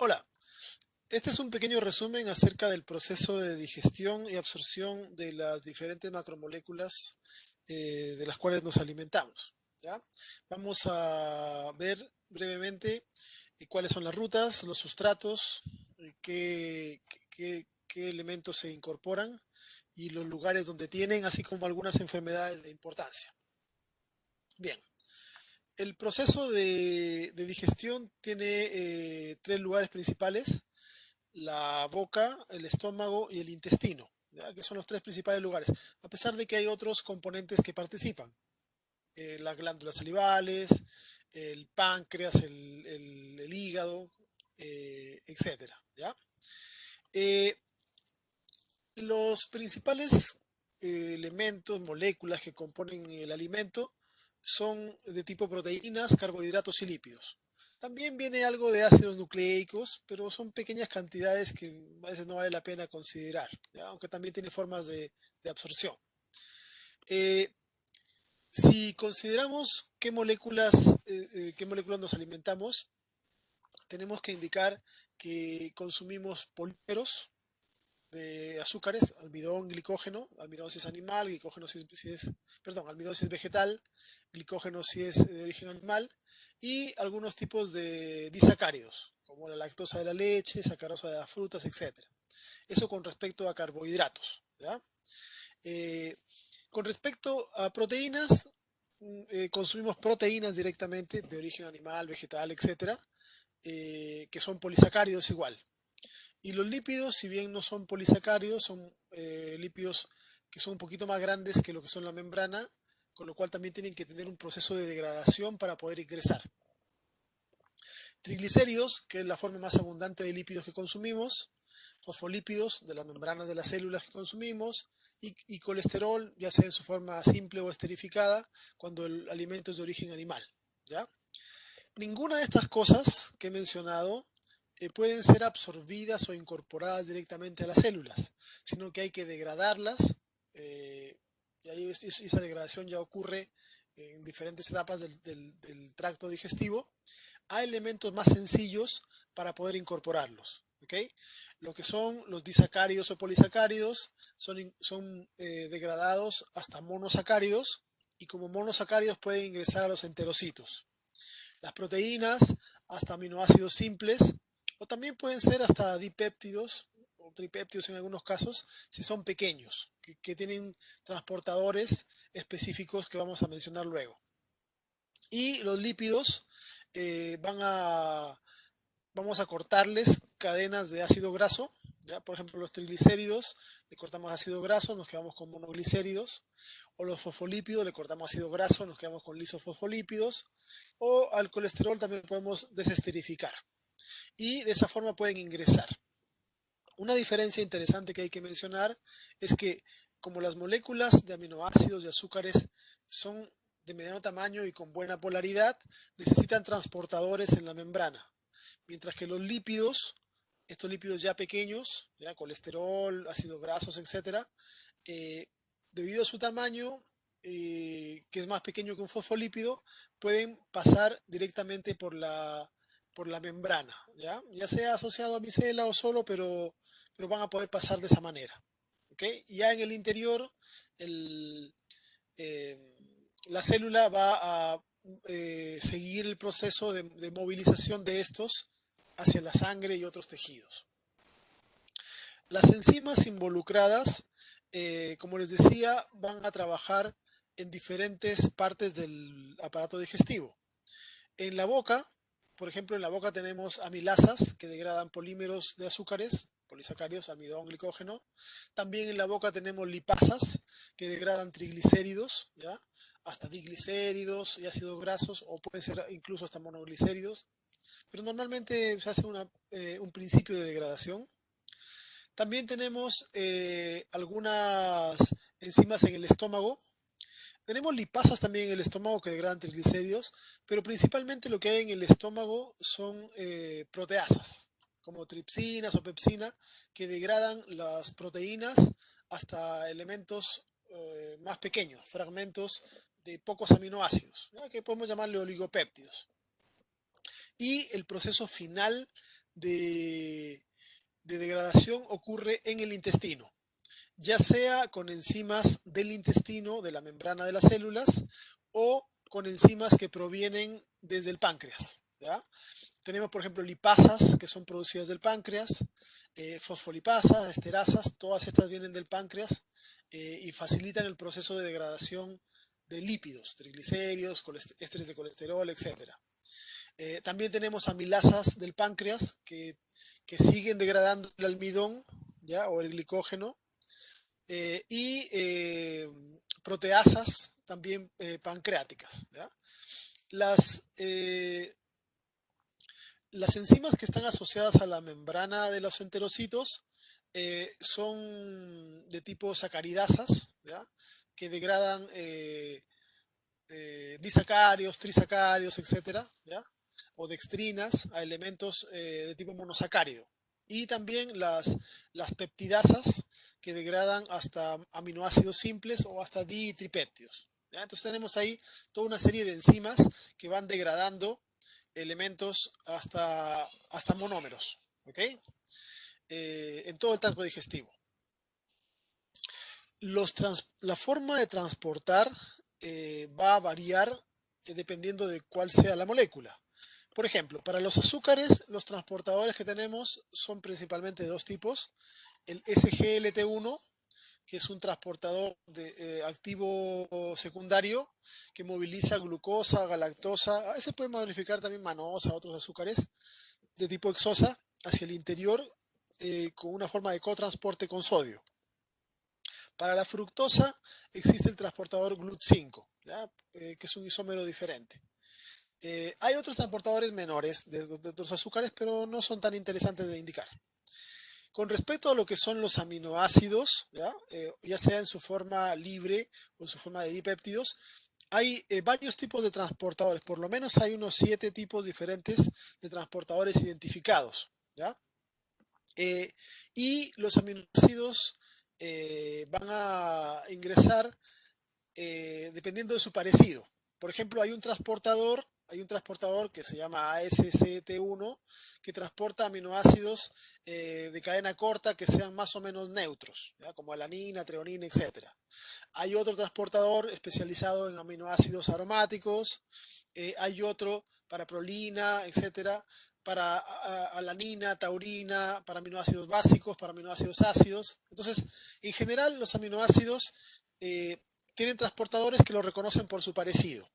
Hola, este es un pequeño resumen acerca del proceso de digestión y absorción de las diferentes macromoléculas de las cuales nos alimentamos. ¿Ya? Vamos a ver brevemente cuáles son las rutas, los sustratos, qué elementos se incorporan y los lugares donde tienen, así como algunas enfermedades de importancia. Bien, el proceso de digestión tiene tres lugares principales: la boca, el estómago y el intestino, ¿ya? Que son los tres principales lugares, a pesar de que hay otros componentes que participan: las glándulas salivales, el páncreas, el hígado, etcétera, ¿ya? Eh, los principales elementos, moléculas que componen el alimento son de tipo proteínas, carbohidratos y lípidos. También viene algo de ácidos nucleicos, pero son pequeñas cantidades que a veces no vale la pena considerar, ¿ya? Aunque también tiene formas de absorción. Eh, si consideramos qué moléculas nos alimentamos, tenemos que indicar que consumimos polímeros de azúcares: almidón, glicógeno. Almidón si es animal, glicógeno perdón, almidón si es vegetal, glicógeno si es de origen animal, y algunos tipos de disacáridos, como la lactosa de la leche, sacarosa de las frutas, etcétera. Eso con respecto a carbohidratos, ¿ya? Eh, con respecto a proteínas, consumimos proteínas directamente de origen animal, vegetal, etcétera, que son polisacáridos igual. Y los lípidos, si bien no son polisacáridos, son lípidos que son un poquito más grandes que lo que son la membrana, con lo cual también tienen que tener un proceso de degradación para poder ingresar. Triglicéridos, que es la forma más abundante de lípidos que consumimos; fosfolípidos, de las membranas de las células que consumimos; y colesterol, ya sea en su forma simple o esterificada, cuando el alimento es de origen animal, ¿ya? Ninguna de estas cosas que he mencionado pueden ser absorbidas o incorporadas directamente a las células, sino que hay que degradarlas, eh, y ahí esa degradación ya ocurre en diferentes etapas del tracto digestivo, a elementos más sencillos para poder incorporarlos. ¿Okay? Lo que son los disacáridos o polisacáridos son degradados hasta monosacáridos, y como monosacáridos pueden ingresar a los enterocitos. Las proteínas hasta aminoácidos simples, o también pueden ser hasta dipéptidos o tripéptidos en algunos casos, si son pequeños, que tienen transportadores específicos que vamos a mencionar luego. Y los lípidos, eh, van a, vamos a cortarles cadenas de ácido graso, ¿ya? Por ejemplo, los triglicéridos, le cortamos ácido graso, nos quedamos con monoglicéridos; o los fosfolípidos, le cortamos ácido graso, nos quedamos con lisofosfolípidos; o al colesterol también podemos desesterificar, y de esa forma pueden ingresar. Una diferencia interesante que hay que mencionar es que, como las moléculas de aminoácidos y azúcares son de mediano tamaño y con buena polaridad, necesitan transportadores en la membrana, mientras que los lípidos, estos lípidos ya pequeños, ya colesterol, ácidos grasos, etcétera, eh, debido a su tamaño, que es más pequeño que un fosfolípido, pueden pasar directamente por la membrana, ya sea asociado a micela o solo, pero van a poder pasar de esa manera. ¿Okay? Ya en el interior, el, eh, la célula va a seguir el proceso de movilización de estos hacia la sangre y otros tejidos. Las enzimas involucradas, como les decía, van a trabajar en diferentes partes del aparato digestivo. En la boca, por ejemplo, en la boca tenemos amilasas que degradan polímeros de azúcares, polisacáridos, almidón, glicógeno. También en la boca tenemos lipasas que degradan triglicéridos, ¿ya? Hasta diglicéridos y ácidos grasos, o puede ser incluso hasta monoglicéridos, pero normalmente se hace un principio de degradación. También tenemos algunas enzimas en el estómago. Tenemos lipasas también en el estómago que degradan triglicéridos, pero principalmente lo que hay en el estómago son proteasas, como tripsinas o pepsina, que degradan las proteínas hasta elementos más pequeños, fragmentos de pocos aminoácidos, ¿ya? Que podemos llamarle oligopéptidos. Y el proceso final de degradación ocurre en el intestino, ya sea con enzimas del intestino, de la membrana de las células, o con enzimas que provienen desde el páncreas, ¿ya? Tenemos, por ejemplo, lipasas que son producidas del páncreas, fosfolipasas, esterasas, todas estas vienen del páncreas y facilitan el proceso de degradación de lípidos, triglicéridos, ésteres de colesterol, etc. También tenemos amilasas del páncreas que siguen degradando el almidón, ¿ya? O el glicógeno, y proteasas también pancreáticas, ¿ya? Las, eh, las enzimas que están asociadas a la membrana de los enterocitos son de tipo sacaridasas, ¿ya? Que degradan disacáridos, trisacáridos, etcétera, ¿ya? O dextrinas a elementos de tipo monosacárido. Y también las peptidasas que degradan hasta aminoácidos simples o hasta ditripéptidos. ¿Ya? Entonces tenemos ahí toda una serie de enzimas que van degradando elementos hasta monómeros, ¿ok? En todo el tracto digestivo. La forma de transportar va a variar dependiendo de cuál sea la molécula. Por ejemplo, para los azúcares, los transportadores que tenemos son principalmente de dos tipos. El SGLT1, que es un transportador activo secundario que moviliza glucosa, galactosa, a veces puede modificar también manosa, otros azúcares de tipo hexosa hacia el interior con una forma de cotransporte con sodio. Para la fructosa existe el transportador GLUT5, que es un isómero diferente. Hay otros transportadores menores de otros azúcares, pero no son tan interesantes de indicar. Con respecto a lo que son los aminoácidos, ya sea en su forma libre o en su forma de dipéptidos, hay varios tipos de transportadores, por lo menos hay unos 7 tipos diferentes de transportadores identificados, ¿ya? Y los aminoácidos van a ingresar dependiendo de su parecido. Por ejemplo, hay un transportador que se llama ASCT1 que transporta aminoácidos de cadena corta que sean más o menos neutros, ¿ya? Como alanina, treonina, etc. Hay otro transportador especializado en aminoácidos aromáticos, hay otro para prolina, etcétera, para alanina, taurina, para aminoácidos básicos, para aminoácidos ácidos. Entonces, en general, los aminoácidos tienen transportadores que lo reconocen por su parecido.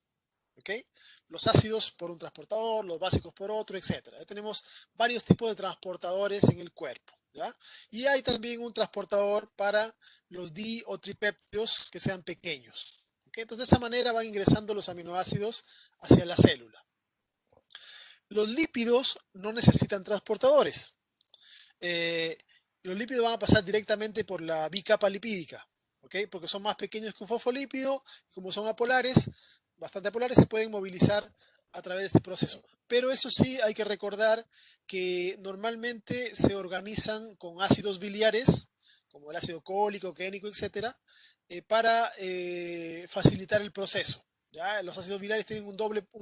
¿Okay? Los ácidos por un transportador, los básicos por otro, etc. Ya tenemos varios tipos de transportadores en el cuerpo. ¿Ya? Y hay también un transportador para los di o tripéptidos que sean pequeños. ¿Okay? Entonces, de esa manera van ingresando los aminoácidos hacia la célula. Los lípidos no necesitan transportadores. Eh, los lípidos van a pasar directamente por la bicapa lipídica, ¿okay? Porque son más pequeños que un fosfolípido y como son apolares, bastante apolares, se pueden movilizar a través de este proceso. Pero eso sí, hay que recordar que normalmente se organizan con ácidos biliares, como el ácido cólico, quénico, etcétera, para facilitar el proceso. ¿Ya? Los ácidos biliares tienen un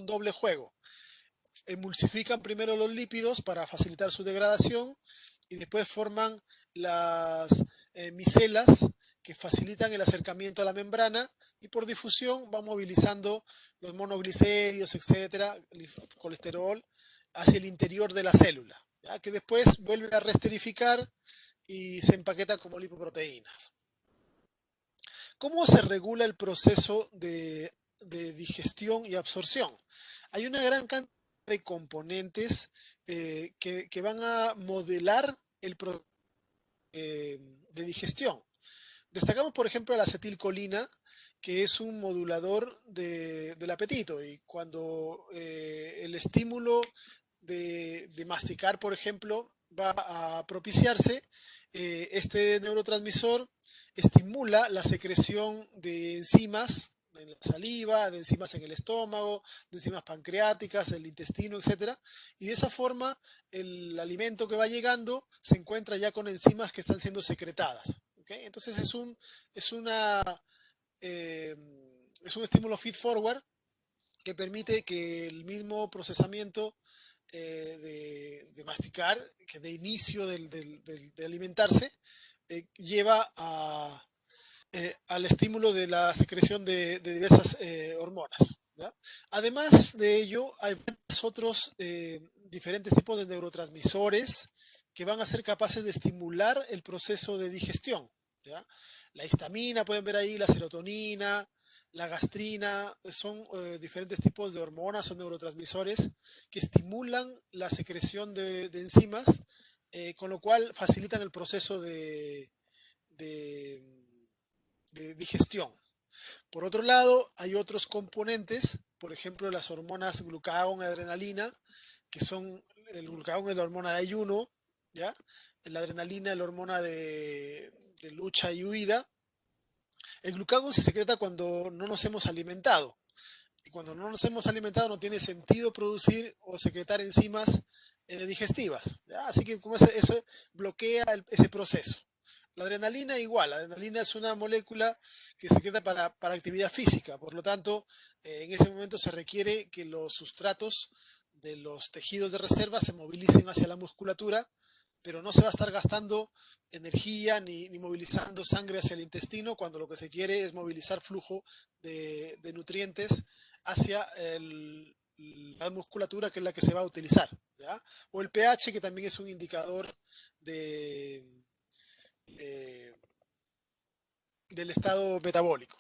doble juego. Emulsifican primero los lípidos para facilitar su degradación y después forman las micelas que facilitan el acercamiento a la membrana y por difusión van movilizando los monoglicéridos, etcétera, el colesterol hacia el interior de la célula, ¿ya? Que después vuelve a resterificar y se empaqueta como lipoproteínas. ¿Cómo se regula el proceso de digestión y absorción? Hay una gran cantidad de componentes que van a modelar el proceso de digestión. Destacamos, por ejemplo, la acetilcolina, que es un modulador del apetito y cuando el estímulo de masticar, por ejemplo, va a propiciarse, este neurotransmisor estimula la secreción de enzimas en la saliva, de enzimas en el estómago, de enzimas pancreáticas, del intestino, etcétera, y de esa forma el alimento que va llegando se encuentra ya con enzimas que están siendo secretadas. ¿Okay? Entonces es, una, eh, es un estímulo feed forward que permite que el mismo procesamiento de masticar, que de inicio de alimentarse, lleva al estímulo de la secreción de diversas hormonas. ¿Ya? Además de ello, hay otros diferentes tipos de neurotransmisores que van a ser capaces de estimular el proceso de digestión. ¿Ya? La histamina, pueden ver ahí, la serotonina, la gastrina, son diferentes tipos de hormonas o neurotransmisores que estimulan la secreción de enzimas, con lo cual facilitan el proceso de, de digestión. Por otro lado, hay otros componentes, por ejemplo, las hormonas glucagón y adrenalina, que son, el glucagón es la hormona de ayuno, ¿ya? La adrenalina es la hormona de lucha y huida. El glucagón se secreta cuando no nos hemos alimentado. Y cuando no nos hemos alimentado no tiene sentido producir o secretar enzimas digestivas. ¿Ya? Así que como eso bloquea ese proceso. La adrenalina igual, la adrenalina es una molécula que se secreta para actividad física, por lo tanto, en ese momento se requiere que los sustratos de los tejidos de reserva se movilicen hacia la musculatura, pero no se va a estar gastando energía ni movilizando sangre hacia el intestino cuando lo que se quiere es movilizar flujo de nutrientes hacia la musculatura, que es la que se va a utilizar. ¿Ya? O el pH, que también es un indicador de, eh, del estado metabólico.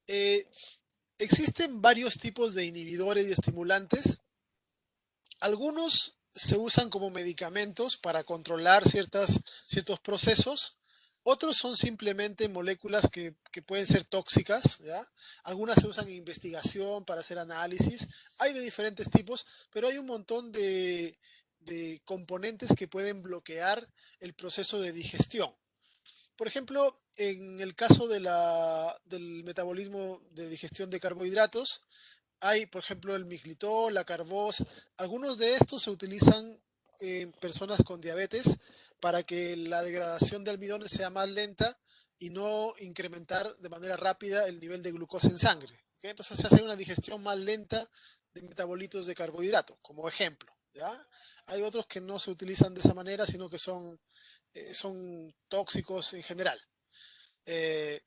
Eh, existen varios tipos de inhibidores y estimulantes. Algunos se usan como medicamentos para controlar ciertos procesos. Otros son simplemente moléculas que pueden ser tóxicas, ¿ya? Algunas se usan en investigación para hacer análisis. Hay de diferentes tipos, pero hay un montón de componentes que pueden bloquear el proceso de digestión. Por ejemplo, en el caso del metabolismo de digestión de carbohidratos, hay, por ejemplo, el miglitol, la carbosa. Algunos de estos se utilizan en personas con diabetes para que la degradación de almidones sea más lenta y no incrementar de manera rápida el nivel de glucosa en sangre. ¿Okay? Entonces se hace una digestión más lenta de metabolitos de carbohidrato, como ejemplo. ¿Ya? Hay otros que no se utilizan de esa manera, sino que son tóxicos en general. Eh,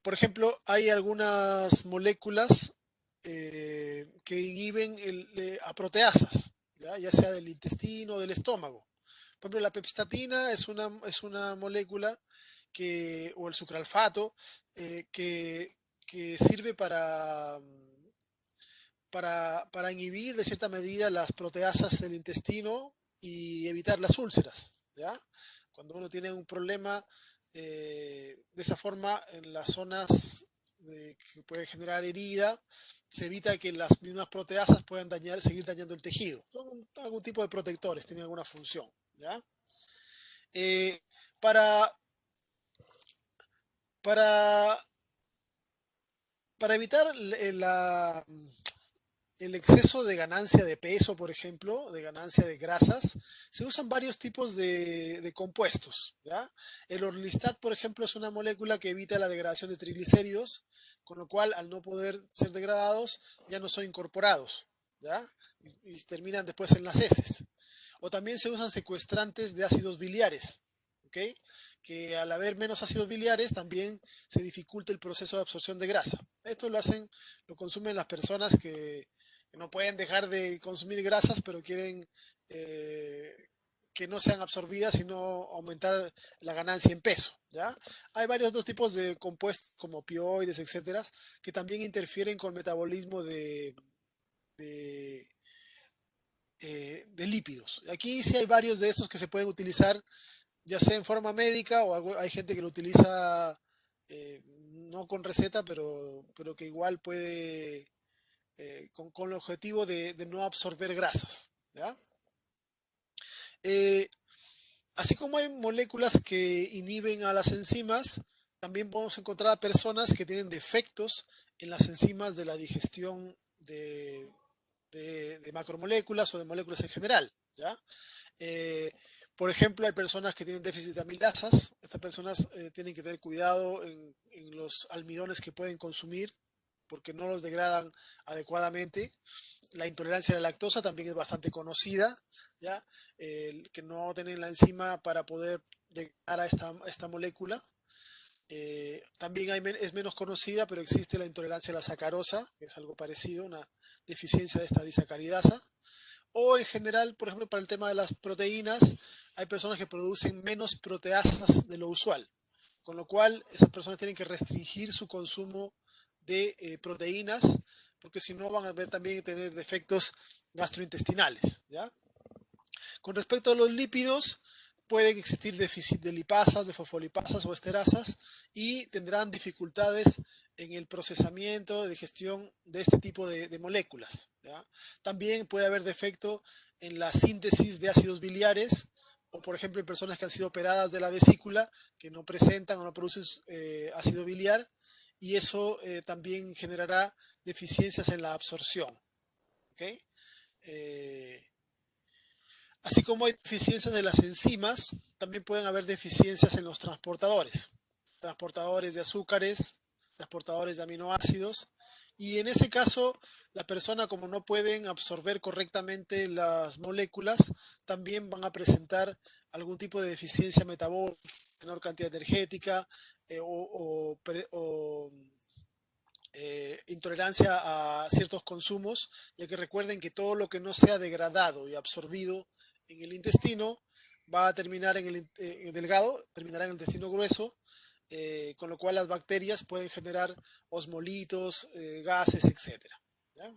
por ejemplo, hay algunas moléculas que inhiben a proteasas, ¿ya? Sea del intestino o del estómago. Por ejemplo, la pepstatina es una molécula o el sucralfato, que sirve para inhibir de cierta medida las proteasas del intestino y evitar las úlceras. ¿Ya? Cuando uno tiene un problema de esa forma en las zonas que puede generar herida, se evita que las mismas proteasas puedan seguir dañando el tejido. Son algún tipo de protectores, tienen alguna función. ¿Ya? Eh, para, para, para evitar el exceso de ganancia de peso, por ejemplo, de ganancia de grasas, se usan varios tipos de compuestos. ¿Ya? El orlistat, por ejemplo, es una molécula que evita la degradación de triglicéridos, con lo cual, al no poder ser degradados, ya no son incorporados. ¿Ya? Y terminan después en las heces. O también se usan secuestrantes de ácidos biliares, ¿ok? Que al haber menos ácidos biliares también se dificulta el proceso de absorción de grasa. Esto lo consumen las personas que no pueden dejar de consumir grasas, pero quieren que no sean absorbidas, sino aumentar la ganancia en peso. ¿Ya? Hay varios otros tipos de compuestos como opioides, etcétera, que también interfieren con el metabolismo de, de lípidos. Aquí sí hay varios de estos que se pueden utilizar, ya sea en forma médica o hay gente que lo utiliza no con receta, pero que igual puede, con el objetivo de no absorber grasas. ¿Ya? Eh, Así como hay moléculas que inhiben a las enzimas, también podemos encontrar a personas que tienen defectos en las enzimas de la digestión de macromoléculas o de moléculas en general. ¿Ya? Eh, por ejemplo, hay personas que tienen déficit de amilasas. Estas personas tienen que tener cuidado en los almidones que pueden consumir porque no los degradan adecuadamente. La intolerancia a la lactosa también es bastante conocida, ¿ya? Que no tienen la enzima para poder llegar a esta molécula. También es menos conocida, pero existe la intolerancia a la sacarosa, que es algo parecido, una deficiencia de esta disacaridasa. O en general, por ejemplo, para el tema de las proteínas, hay personas que producen menos proteasas de lo usual, con lo cual esas personas tienen que restringir su consumo de proteínas, porque si no van a ver también tener defectos gastrointestinales, ¿ya? Con respecto a los lípidos, pueden existir déficit de lipasas, de fosfolipasas o esterasas y tendrán dificultades en el procesamiento, de digestión de este tipo de moléculas, ¿ya? También puede haber defecto en la síntesis de ácidos biliares o, por ejemplo, en personas que han sido operadas de la vesícula que no presentan o no producen ácido biliar y eso también generará deficiencias en la absorción. ¿Okay? Eh, Así como hay deficiencias de las enzimas, también pueden haber deficiencias en los transportadores de azúcares, transportadores de aminoácidos. Y en ese caso, la persona, como no pueden absorber correctamente las moléculas, también van a presentar algún tipo de deficiencia metabólica, menor cantidad energética intolerancia a ciertos consumos, ya que recuerden que todo lo que no sea degradado y absorbido en el intestino va a terminar en el delgado, terminará en el intestino grueso, con lo cual las bacterias pueden generar osmolitos, gases, etcétera. ¿Ya?